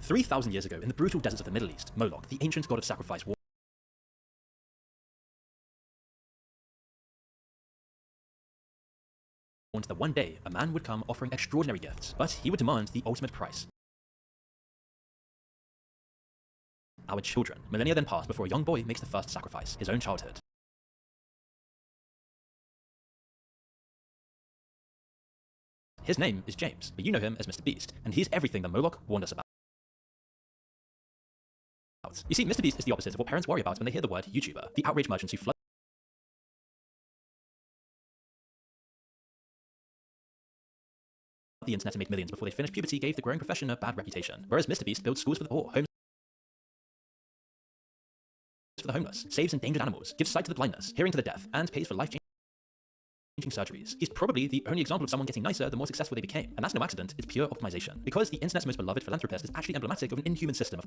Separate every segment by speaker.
Speaker 1: 3,000 years ago, in the brutal deserts of the Middle East, Moloch, the ancient god of sacrifice, warned that one day a man would come offering extraordinary gifts, but he would demand the ultimate price: our children. Millennia then pass before a young boy makes the first sacrifice, his own childhood. His name is James, but you know him as Mr. Beast, and he's everything that Moloch warned us about. You see, Mr. Beast is the opposite of what parents worry about when they hear the word YouTuber, the outrage merchants who flood the internet to make millions before they finish puberty gave the growing profession a bad reputation, whereas Mr. Beast builds schools for the poor, homes for the homeless, saves endangered animals, gives sight to the blindness, hearing to the deaf, and pays for life-changing surgeries. He's probably the only example of someone getting nicer the more successful they became, and that's no accident, it's pure optimization. Because the internet's most beloved philanthropist is actually emblematic of an inhuman system of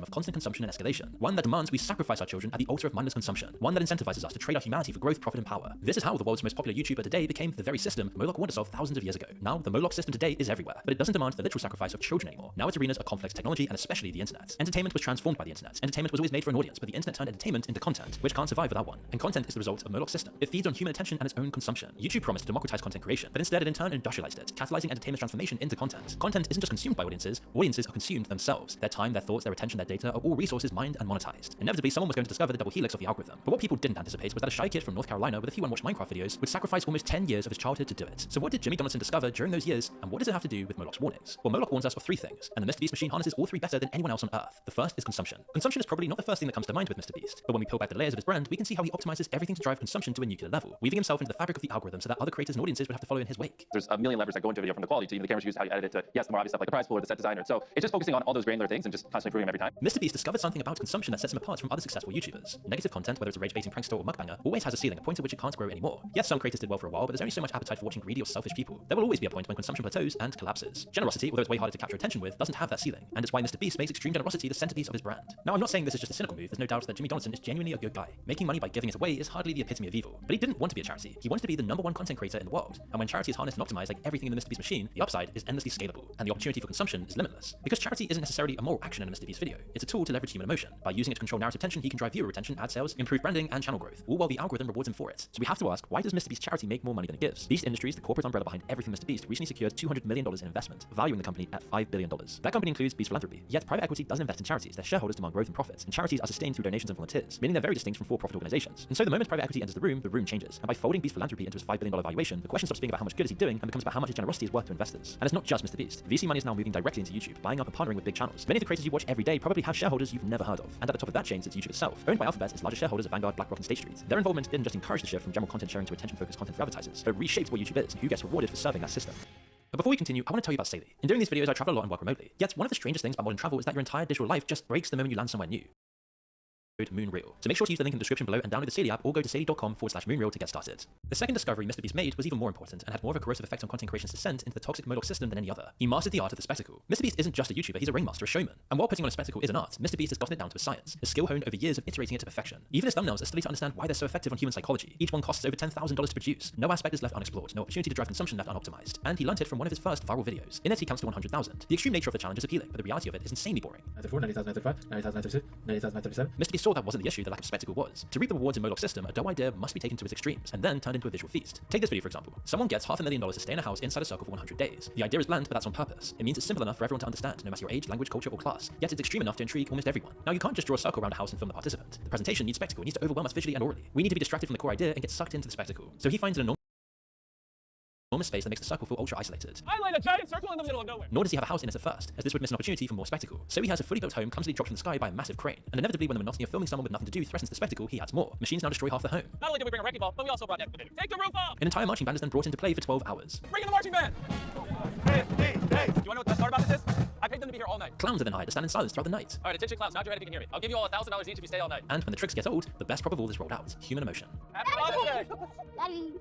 Speaker 1: constant consumption and escalation, one that demands we sacrifice our children at the altar of mindless consumption, one that incentivizes us to trade our humanity for growth, profit, and power. This is how the world's most popular YouTuber today became the very system Moloch warned us of thousands of years ago. Now, the Moloch system today is everywhere, but it doesn't demand the literal sacrifice of children anymore. Now its arenas are complex technology and especially the internet. Entertainment was transformed by the internet. Entertainment was always made for an audience, but the internet turned entertainment into content, which can't survive without one. And content is the result of Moloch's system. It feeds on human attention and its own consumption. YouTube promised to democratize content creation, but instead it in turn industrialized it, catalyzing entertainment's transformation into content. Content isn't just consumed by audiences are consumed themselves. Their time, their thoughts, their attention, their data are all resources mined and monetized. Inevitably, someone was going to discover the double helix of the algorithm. But what people didn't anticipate was that a shy kid from North Carolina with a few unwatched Minecraft videos would sacrifice almost 10 years of his childhood to do it. So what did Jimmy Donaldson discover during those years, and what does it have to do with Moloch's warnings? Well, Moloch warns us of three things, and the Mr. Beast machine harnesses all three better than anyone else on Earth. The first is consumption. Consumption is probably not the first thing that comes to mind with Mr. Beast, but when we peel back the layers of his brand, we can see how he optimizes everything to drive consumption to a nuclear level, weaving himself into the fabric of the algorithm so that other creators and audiences would have to follow in his wake.
Speaker 2: There's a million levers that go into a video, from the quality to even the cameras used, how you edit it, to, yes, the more obvious stuff like the prize pool or the set designer. So it's just focusing on all those granular things and just constantly improving them every time.
Speaker 1: Mr. Beast discovered something about consumption that sets him apart from other successful YouTubers. Negative content, whether it's a rage-baiting prankster or mukbanger, always has a ceiling, a point at which it can't grow anymore. Yes, some creators did well for a while, but there's only so much appetite for watching greedy or selfish people. There will always be a point when consumption plateaus and collapses. Generosity, although it's way harder to capture attention with, doesn't have that ceiling, and it's why Mr. Beast makes extreme generosity the centerpiece of his brand. Now, I'm not saying this is just a cynical move. There's no doubt that Jimmy Donaldson is genuinely a good guy. Making money by giving it away is hardly the epitome of evil. But he didn't want to be a charity. He wanted to be the #1 content creator in the world. And when charity is harnessed and optimized like everything in the Mr. Beast machine, the upside is endlessly scalable, and the opportunity for consumption is limitless. Because charity isn't necessarily a moral action in a Mr. Beast video. It's a tool to leverage human emotion. By using it to control narrative tension, he can drive viewer retention, ad sales, improve branding, and channel growth, all while the algorithm rewards him for it. So we have to ask, why does Mr. Beast charity make more money than it gives? Beast Industries, the corporate umbrella behind everything Mr. Beast, recently secured $200 million in investment, valuing the company at $5 billion. That company includes Beast Philanthropy. Yet private equity doesn't invest in charities. Their shareholders demand growth and profits, and charities are sustained through donations and volunteers, meaning they're very distinct from for-profit organizations. And so the moment private equity enters the room changes. And by folding Beast Philanthropy into his $5 billion valuation, the question stops being about how much good is he doing and becomes about how much his generosity is worth to investors. And it's not just Mr. Beast. VC money is now moving directly into YouTube, buying up and partnering with big channels. Many of the creators you watch every day probably have shareholders you've never heard of. And at the top of that chain sits YouTube itself, owned by Alphabet, its largest shareholders of Vanguard, BlackRock, and State Street. Their involvement didn't just encourage the shift from general content sharing to attention-focused content for advertisers, but reshaped what YouTube is and who gets rewarded for serving that system. But before we continue, I want to tell you about Saily. In doing these videos, I travel a lot and work remotely. Yet one of the strangest things about modern travel is that your entire digital life just breaks the moment you land somewhere new. Moonreel. So make sure to use the link in the description below and download the Saily app, or go to saily.com/moonreel to get started. The second discovery Mr. Beast made was even more important and had more of a corrosive effect on content creation's descent into the toxic Moloch system than any other. He mastered the art of the spectacle. Mr. Beast isn't just a YouTuber, he's a ringmaster, a showman. And while putting on a spectacle is an art, Mr. Beast has gotten it down to a science, a skill honed over years of iterating it to perfection. Even his thumbnails are studied to understand why they're so effective on human psychology. Each one costs over $10,000 to produce. No aspect is left unexplored, no opportunity to drive consumption left unoptimized. And he learned it from one of his first viral videos. In it, he counts to 100,000. The extreme nature of the challenge is appealing, but the reality of it is insanely boring.
Speaker 3: 90,935,
Speaker 1: Mr. Beast saw that wasn't the issue, the lack of spectacle was. To reap the rewards in Moloch's system, a dough idea must be taken to its extremes, and then turned into a visual feast. Take this video for example. Someone gets $500,000 to stay in a house inside a circle for 100 days. The idea is bland, but that's on purpose. It means it's simple enough for everyone to understand, no matter your age, language, culture, or class. Yet it's extreme enough to intrigue almost everyone. Now you can't just draw a circle around a house and film the participant. The presentation needs spectacle, it needs to overwhelm us visually and orally. We need to be distracted from the core idea and get sucked into the spectacle. So he finds an enormous space that makes the circle feel ultra isolated.
Speaker 4: I laid a giant circle in the middle of nowhere.
Speaker 1: Nor does he have a house in it at first, as this would miss an opportunity for more spectacle. So he has a fully built home clumsily dropped from the sky by a massive crane. And inevitably, when the monotony of filming someone with nothing to do threatens the spectacle, he adds more. Machines now destroy half the home.
Speaker 4: Not only did we bring a wrecking ball, but we also brought the excavator. Take the roof off!
Speaker 1: An entire marching band is then brought into play for 12 hours.
Speaker 4: Bring in the marching band! Hey, hey, hey! Do you want to know what the best part about this is? I paid them to be here all night.
Speaker 1: Clowns are then hired to stand in silence throughout the night.
Speaker 4: All right, attention clowns, nod your head if you can hear me. I'll give you all $1,000 each if you stay all night.
Speaker 1: And when the tricks get old, the best prop of all is rolled out: human emotion.
Speaker 4: Happy Father's Day!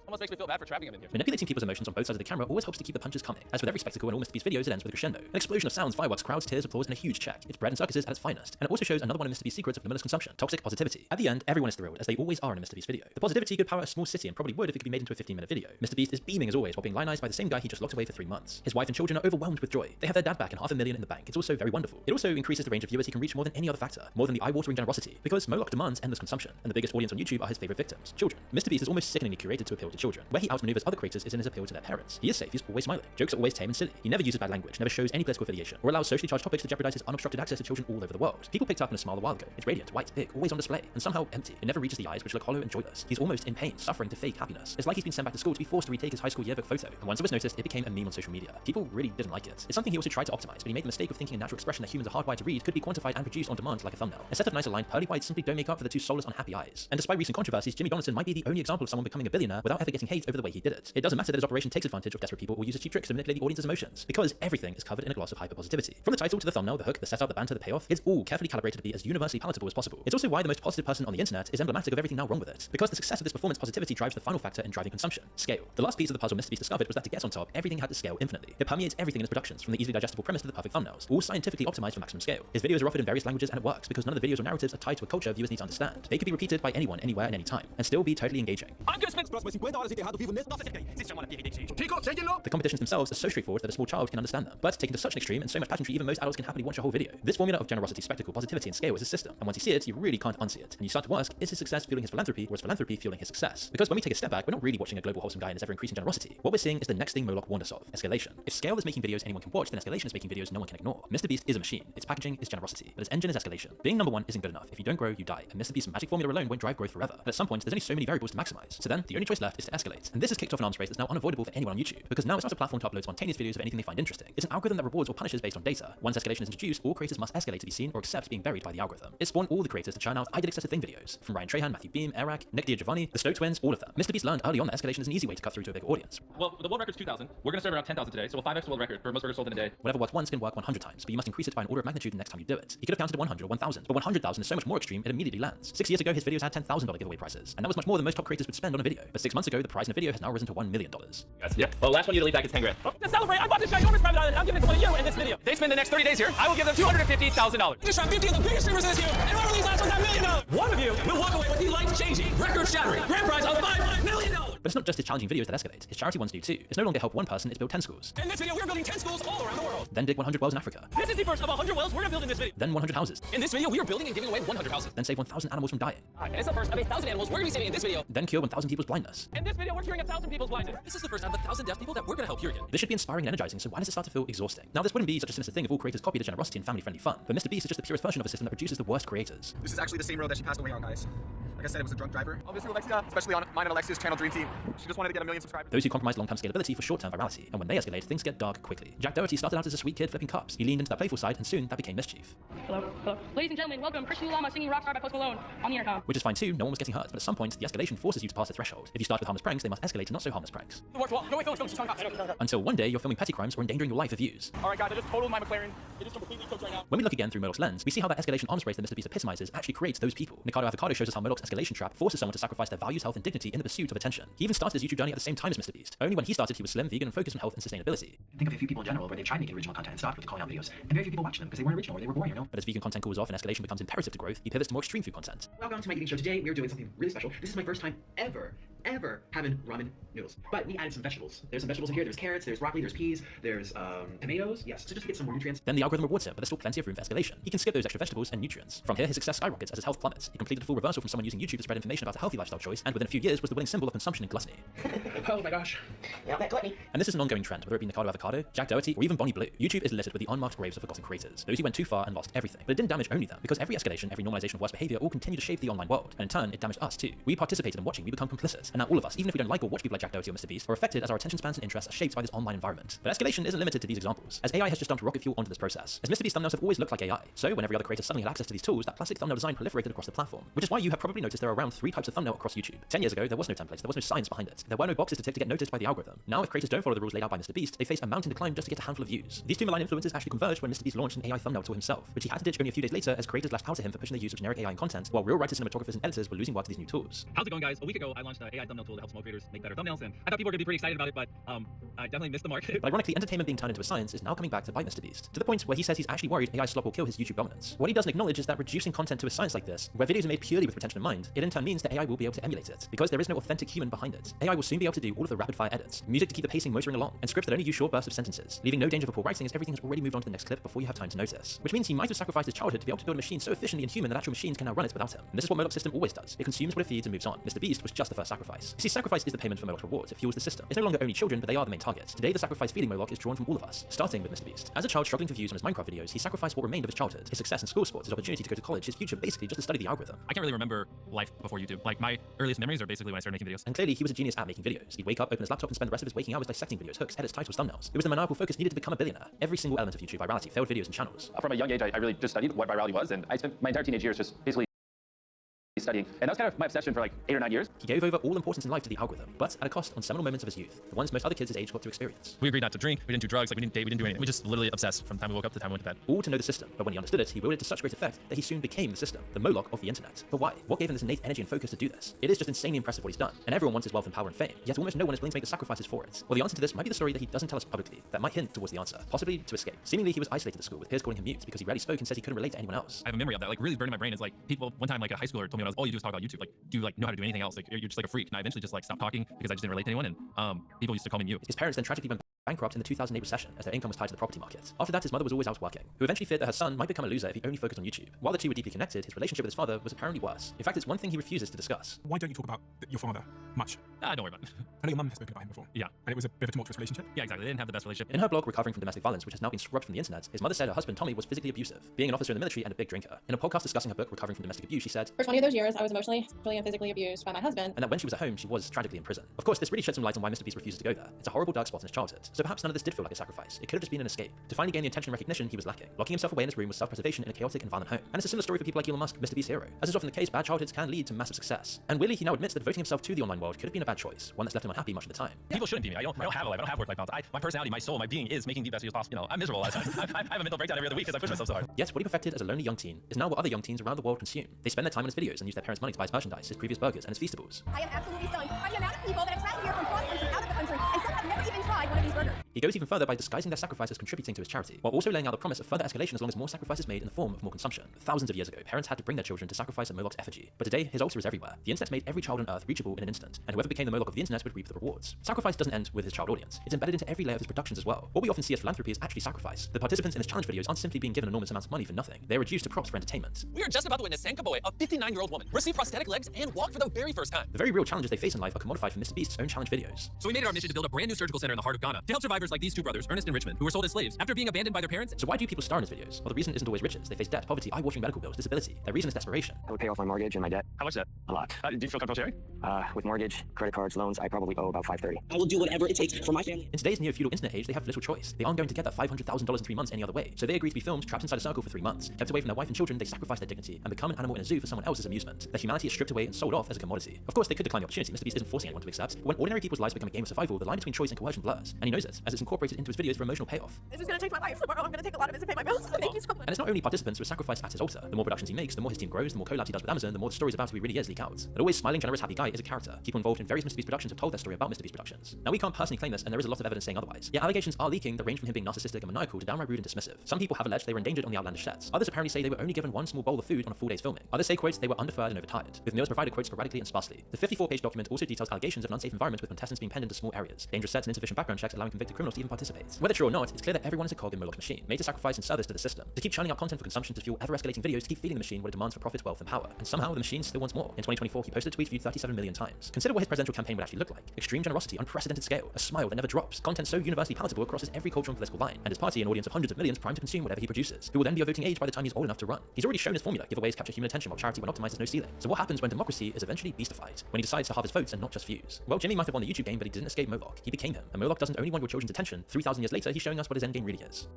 Speaker 4: Almost makes me feel bad for trapping him in here.
Speaker 1: Manipulating people's emotions on both sides of the camera always helps to keep the punches coming. As with every spectacle in all Mr. Beast videos, it ends with a crescendo. An explosion of sounds, fireworks, crowds, tears, applause, and a huge check. It's bread and circuses at its finest. And it also shows another one of Mr. Beast's secrets of limitless consumption: toxic positivity. At the end, everyone is thrilled, as they always are in a Mr. Beast video. The positivity could power a small city and probably would if it could be made into a 15-minute video. Mr. Beast is beaming as always while being lionized by the same guy he just locked away for 3 months. His wife and children are overwhelmed with joy. They have their dad back and $500,000 in the bank. It's also very wonderful. It also increases the range of viewers he can reach more than any other factor, more than the eye-watering generosity, because Moloch demands endless consumption, and the biggest audience on YouTube are his favorite victims: children. Mr. Beast is almost sickeningly curated to appeal to children. Where he outmaneuvers other creators is in his appeal to their parents. He is safe, he's always smiling. Jokes are always tame and silly. He never uses bad language, never shows any political affiliation, or allows socially charged topics to jeopardize his unobstructed access to children all over the world. People picked up on a smile a while ago. It's radiant, white, big, always on display, and somehow empty. It never reaches the eyes, which look hollow and joyless. He's almost in pain, suffering to fake happiness. It's like he's been sent back to school to be forced to retake his high school yearbook photo, and once it was noticed, it became a meme on social media. People really didn't like it. It's something he also tried to optimize, but he made the mistake of thinking a natural expression that humans are hardwired to read could be quantified and produced on demand like a thumbnail. A set of nice aligned pearly whites simply don't make up for the two soulless, unhappy eyes. And despite recent controversies, Jimmy Donaldson might be the only example of someone becoming a billionaire without ever getting hate over the way he did it. It doesn't matter that his operation takes advantage of desperate people or uses cheap tricks to manipulate the audience's emotions, because everything is covered in a gloss of hyper-positivity. From the title to the thumbnail, the hook, the setup, the banter, the payoff, it's all carefully calibrated to be as universally palatable as possible. It's also why the most positive person on the internet is emblematic of everything now wrong with it, because the success of this performance positivity drives the final factor in driving consumption: scale. The last piece of the puzzle Mr. Beast discovered was that to get on top, everything had to scale infinitely. It permeates everything in his productions, from the easily digestible premise to the perfect thumbnails, all scientifically optimized for maximum scale. His videos are offered in various languages, and it works because none of the videos or narratives are tied to a culture viewers need to understand. They could be repeated by anyone, anywhere, and any time, and still be totally engaging.
Speaker 4: I'm gonna spend
Speaker 3: Próximo $50 enterrado vivo nesse.
Speaker 4: Nossa, se chama PhD.
Speaker 3: Chicos, séguenlo!
Speaker 1: The competitions themselves are so straightforward that a small child can understand them, but taken to such an extreme and so much pageantry, even most adults can happily watch a whole video. This formula of generosity, spectacle, positivity, and scale is a system, and once you see it, you really can't unsee it. And you start to ask, is his success fueling his philanthropy, or is philanthropy fueling his success? Because when we take a step back, we're not really watching a global wholesome guy in his ever-increasing generosity. What we're seeing is the next thing Moloch warned us of: escalation. If scale is making videos anyone can watch, then escalation is making videos no one can ignore. Mr. Beast is a machine. Its packaging is generosity, but its engine is escalation. Being number one isn't good enough. If you don't grow, you die, and Mr. Beast's magic formula alone won't drive growth forever. But at some point, there's only so many variables to maximize. So then, the only choice left is to escalate. And this has kicked off an arms race that's now unavoidable for anyone on YouTube, because now it's not a platform to upload spontaneous videos of anything they find interesting. It's an algorithm that rewards or punishes based on data. Once escalation is introduced, all creators must escalate to be seen or accept being buried by the algorithm. It spawned all the creators to churn out I Did Excessive Thing videos, from Ryan Trahan, Matthew Beam, Eric, Nick DiGiovanni, the Stoke Twins, all of them. Mr. Beast learned early on that escalation is an easy way to cut through to a bigger audience.
Speaker 2: Well, the world record's 2,000. We're gonna serve around 10,000 today, so we'll 5x the world record for most burgers sold in a day.
Speaker 1: Whatever worked once can work 100 times, but you must increase it by an order of magnitude the next time you do it. He could have counted to 100 or 1,000, but 100,000 is so much more extreme, it immediately lands. 6 years ago, his videos had $10,000 giveaway prices, and that was much more than most top creators would spend on a video. But 6 months ago, the price in a video has now risen to $1 million.
Speaker 2: Yes. Yeah. Well, last one you delete back is 10 grand.
Speaker 4: To celebrate, I bought this ginormous private island. I'm giving it to one of you in this video. They spend the next 30 days here. I will give them $250,000. Just shot 50 of the biggest streamers this year, and whoever leaves last will have $1 million. One of you will walk away with the life-changing, record-shattering grand prize of $5 million.
Speaker 1: But it's not just his challenging videos that escalate. His charity ones do too. It's no longer help one person, it's build 10 schools.
Speaker 4: In this video, we're building 10 schools all around the world.
Speaker 1: Then dig 100 wells in Africa.
Speaker 4: This is the first of 100 wells we're gonna build in this video.
Speaker 1: Then 100 houses.
Speaker 4: In this video, we are building and giving away 100 houses.
Speaker 1: Then save 1,000 animals from dying.
Speaker 4: And it's the first of 1,000 animals we're gonna be saving in this video.
Speaker 1: Then cure 1,000 people's blindness.
Speaker 4: In this video, we're curing 1,000 people's blindness. This is the first out of 1,000 deaf people that we're gonna help cure again.
Speaker 1: This should be inspiring and energizing, so why does it start to feel exhausting? Now, this wouldn't be such a sinister thing if all creators copied the generosity and family-friendly fun, but Mr. Beast is just the purest version of a system that produces the worst creators.
Speaker 3: This is actually the same road that she passed away on, guys. Like I said, it was a drunk driver. I'll miss you, Alexia, especially on mine and Alexia's channel Dream Team. She just wanted to get 1 million subscribers.
Speaker 1: Those who compromise long-term scalability for short-term virality, and when they escalate, things get dark quickly. Jack Doherty started out as a sweet kid flipping cups. He leaned into that playful side, and soon that became mischief.
Speaker 5: Hello, hello. Ladies and gentlemen, welcome Christian Ulama singing Rockstar by Post Malone on the intercom.
Speaker 1: Which is fine too, no one was getting hurt, but at some point, the escalation forces you to pass the threshold. If you start with harmless pranks, they must escalate to not so harmless pranks.
Speaker 4: Go away, Phil, she's trying to
Speaker 1: Until one day, you're filming petty crimes or endangering your life for views.
Speaker 4: All right, guys, I just totaled my McLaren. It just completely cooked right now.
Speaker 1: When we look again through Moloch's lens, we see how that escalation arms race that Mr. Beast epitomizes actually creates those people. Nicardo Avocado shows us how Moloch's escalation trap forces someone to sacrifice their values, health, and dignity in the pursuit of attention. He even started his YouTube journey at the same time as Mr. Beast. Only when he started, he was slim, vegan, and focused on health and sustainability.
Speaker 6: Think of a few people in general where they tried making original content and stopped with the calling out videos, and very few people watch them because they weren't original or they were boring, you know?
Speaker 1: But as vegan content cools off and escalation becomes imperative to growth, he pivots to more extreme food content.
Speaker 6: Welcome to my eating show. Today we're doing something really special. This is my first time ever having ramen noodles. But we added some vegetables. There's some vegetables in here. There's carrots, there's broccoli, there's peas, there's tomatoes. Yes, so just to get some more nutrients.
Speaker 1: Then the algorithm rewards him, but there's still plenty of room for escalation. He can skip those extra vegetables and nutrients. From here, his success skyrockets as his health plummets. He completed a full reversal from someone using YouTube to spread information about a healthy lifestyle choice, and within a few years was the winning symbol of consumption and gluttony.
Speaker 6: Oh my gosh. Yeah, that gluttony.
Speaker 1: And this is an ongoing trend, whether it be Nicardo Avocado, Jack Doherty, or even Bonnie Blue. YouTube is littered with the unmarked graves of forgotten creators, those who went too far and lost everything. But it didn't damage only them, because every escalation, every normalization of worse behavior all continue to shape the online world, and in turn, it damaged us too. We participated in watching, we become complicit. and now all of us, even if we don't like or watch people like Jack Doherty or MrBeast, are affected as our attention spans and interests are shaped by this online environment. But escalation isn't limited to these examples, as AI has just dumped rocket fuel onto this process. As MrBeast thumbnails have always looked like AI, so when every other creator suddenly had access to these tools, that classic thumbnail design proliferated across the platform, which is why you have probably noticed there are around 3 types of thumbnail across YouTube. 10 years ago, there was no templates, there was no science behind it. There were no boxes to tick to get noticed by the algorithm. Now, if creators don't follow the rules laid out by MrBeast, they face a mountain to climb just to get a handful of views. These two malign influences actually converged when MrBeast launched an AI thumbnail tool himself, which he had to ditch only a few days later as creators lashed out at him for pushing the use of generic AI in content, while real writers, cinematographers, and editors were losing work to these new tools.
Speaker 4: How's it going, guys? A week ago, I launched an AI thumbnail tool to help small creators make better thumbnails, and I thought people were going to be pretty excited about it, but I definitely missed the mark.
Speaker 1: But ironically, entertainment being turned into a science is now coming back to bite MrBeast, to the point where he says he's actually worried AI slop will kill his YouTube dominance. What he doesn't acknowledge is that reducing content to a science like this, where videos are made purely with retention in mind, it in turn means that AI will be able to emulate it, because there is no authentic human behind it. AI will soon be able to do all of the rapid-fire edits, music to keep the pacing motoring along, and scripts that only use short bursts of sentences, leaving no danger for poor writing as everything has already moved on to the next clip before you have time to notice. Which means he might have sacrificed his childhood to be able to build a machine so efficiently and human that actual machines can now run it without him. And this is what Moloch's system always does. It consumes what it feeds and moves on. MrBeast was just the first sacrifice. You see, sacrifice is the payment for Moloch's rewards. It fuels the system. It's no longer only children, but they are the main target. Today, the sacrifice feeding Moloch is drawn from all of us, starting with MrBeast. As a child struggling for views on his Minecraft videos, he sacrificed what remained of his childhood, his success in school sports, his opportunity to go to college, his future basically just to study the algorithm.
Speaker 4: I can't really remember life before YouTube. Like, my earliest memories are basically when I started making videos.
Speaker 1: And clearly, he was a genius at making videos. He'd wake up, open his laptop, and spend the rest of his waking hours dissecting videos, hooks, edits, titles, thumbnails. It was the maniacal focus needed to become a billionaire. Every single element of YouTube virality, failed videos and channels.
Speaker 2: From a young age, I really just studied what virality was, and I spent my entire teenage years just basically studying, and that was kind of my obsession for like 8 or 9 years.
Speaker 1: He gave over all importance in life to the algorithm, but at a cost on seminal moments of his youth, the ones most other kids his age got to experience.
Speaker 4: We agreed not to drink, we didn't do drugs, like we didn't date, we didn't do anything. We just literally obsessed from the time we woke up to the time we went to bed.
Speaker 1: All to know the system, but when he understood it, he wielded it to such great effect that he soon became the system, the Moloch of the internet. But why? What gave him this innate energy and focus to do this? It is just insanely impressive what he's done, and everyone wants his wealth and power and fame, yet almost no one is willing to make the sacrifices for it. Well, the answer to this might be the story that he doesn't tell us publicly, that might hint towards the answer, possibly to escape. Seemingly, he was isolated at school, with peers calling him mute because he rarely spoke and said he couldn't relate to anyone else.
Speaker 4: I have a memory of that, like really burned in my brain. Is like people, one time like a high schooler told me, all you do is talk about YouTube, like do you like know how to do anything else? Like you're just like a freak. And I eventually just like stopped talking because I just didn't relate to anyone, and people used to call me mute.
Speaker 1: His parents then tragically went bankrupt in the 2008 recession as their income was tied to the property market. After that, his mother was always out working, who eventually feared that her son might become a loser if he only focused on YouTube. While the two were deeply connected, his relationship with his father was apparently worse. In fact, it's one thing he refuses to discuss.
Speaker 3: Why don't you talk about your father much?
Speaker 4: Don't worry about it.
Speaker 3: I know your mum has spoken about him before.
Speaker 4: Yeah.
Speaker 3: And it was a bit of a tumultuous relationship.
Speaker 4: Yeah, exactly. They didn't have the best relationship.
Speaker 1: In her blog, Recovering from Domestic Violence, which has now been scrubbed from the internet, his mother said her husband Tommy was physically abusive, being an officer in the military and a big drinker. In a podcast discussing her book, Recovering from Domestic Abuse, she said,
Speaker 5: For 20 of those years, I was emotionally, sexually, and physically abused by my husband.
Speaker 1: and that when she was at home, she was tragically in prison. Of course, this really shed some light on why MrBeast refuses to go there. It's a horrible dark spot in his childhood, so perhaps none of this did feel like a sacrifice. It could have just been an escape. To finally gain the attention and recognition he was lacking. Locking himself away in his room was self-preservation in a chaotic and violent home. And it's a similar story for people like Elon Musk, MrBeast's hero. As is often the case, bad childhoods can lead to massive success. And weirdly, he now admits that devoting himself to the online world could have been a bad choice, one that's left him unhappy much of the time.
Speaker 4: People shouldn't be me. I don't have a life. I don't have work-life balance. My personality, my soul, my being is making the best videos possible. You know, I'm miserable a lot of times. I have a mental breakdown every other week because I push myself so hard.
Speaker 1: Yet, what he perfected as a lonely young teen is now what other young teens around the world consume. They spend their time on his videos and use their parents' money to buy his merchandise, his previous burgers, and his Feastables.
Speaker 7: I am absolutely stunned by the amount of people that have traveled here from cross country, out of the country, and some have never even tried one of these burgers.
Speaker 1: He goes even further by disguising their sacrifice as contributing to his charity, while also laying out the promise of further escalation as long as more sacrifices made in the form of more consumption. Thousands of years ago, parents had to bring their children to sacrifice a Moloch's effigy, but today his altar is everywhere. The internet made every child on Earth reachable in an instant, and whoever became the Moloch of the internet would reap the rewards. Sacrifice doesn't end with his child audience. It's embedded into every layer of his productions as well. What we often see as philanthropy is actually sacrifice. The participants in his challenge videos aren't simply being given enormous amounts of money for nothing. They're reduced to props for entertainment.
Speaker 4: We are just about to witness Sam Kaboy, a 59-year-old woman, receive prosthetic legs and walk for the very first time.
Speaker 1: The very real challenges they face in life are commodified from MrBeast's own challenge videos.
Speaker 4: So we made it our mission to build a brand new surgical center in the heart of Ghana to help survivors like these two brothers, Ernest and Richmond, who were sold as slaves after being abandoned by their parents.
Speaker 1: So why do people star in his videos? Well, the reason isn't always riches. They face debt, poverty, eye-watering medical bills, disability. Their reason is desperation.
Speaker 8: I would pay off my mortgage and my debt.
Speaker 2: How much debt?
Speaker 8: A lot.
Speaker 2: Do you feel comfortable sharing?
Speaker 8: With mortgage, credit cards, loans, I probably owe about $530.
Speaker 6: I will do whatever it takes for my family.
Speaker 1: In today's neo-feudal internet age, they have little choice. They aren't going to get that $500,000 in 3 months any other way. So they agree to be filmed trapped inside a circle for 3 months. Kept away from their wife and children, they sacrifice their dignity and become an animal in a zoo for someone else's amusement. Their humanity is stripped away and sold off as a commodity. Of course, they could decline the opportunity. MrBeast isn't forcing anyone to accept. But when ordinary people's lives become a game of survival, the line between choice and coercion blurs. And he knows it, as it's incorporated into his videos for emotional payoff.
Speaker 7: This is going to change my life. Tomorrow I'm going to take a lot of it to pay my bills. Thank you so much.
Speaker 1: And it's not only participants who are sacrificed at his altar. The more productions he makes, the more his team grows, the more collabs he does with Amazon, the more the stories about who he really is leak out. An always smiling, generous, happy guy is a character. People involved in various MrBeast productions have told their story about MrBeast productions. Now, we can't personally claim this, and there is a lot of evidence saying otherwise. Yet allegations are leaking that range from him being narcissistic and maniacal to downright rude and dismissive. Some people have alleged they were endangered on the outlandish sets. Others apparently say they were only given one small bowl of food on a full day's filming. Others say, quotes, they were underfed and overtired, with meals provided, quotes, sporadically and sparsely. The 54-page document also details allegations of an unsafe environment with contestants being penned into small areas, dangerous sets and insufficient background checks allowing convicted criminals to even participate. Whether true or not, it's clear that everyone is a cog in Moloch's machine, made to sacrifice in service to the system, to keep churning out content for consumption to fuel ever-escalating videos to keep feeding the machine what it demands for profit, wealth, and power. And somehow the machine still wants more. In 2024, he posted a tweet viewed 37 million times. Consider what his presidential campaign would actually look like. Extreme generosity, unprecedented scale, a smile that never drops, content so universally palatable it crosses every cultural and political line, and his party an audience of hundreds of millions primed to consume whatever he produces, who will then be of voting age by the time he's old enough to run. He's already shown his formula, giveaways capture human attention while charity when optimized has no ceiling. So what happens when democracy is eventually beastified? When he decides to harvest votes and not just views? Well, Jimmy might have won the YouTube game, but he didn't escape Moloch. He became him, and Moloch doesn't only want your children's attention. 3,000 years later, he's showing us what his endgame really is.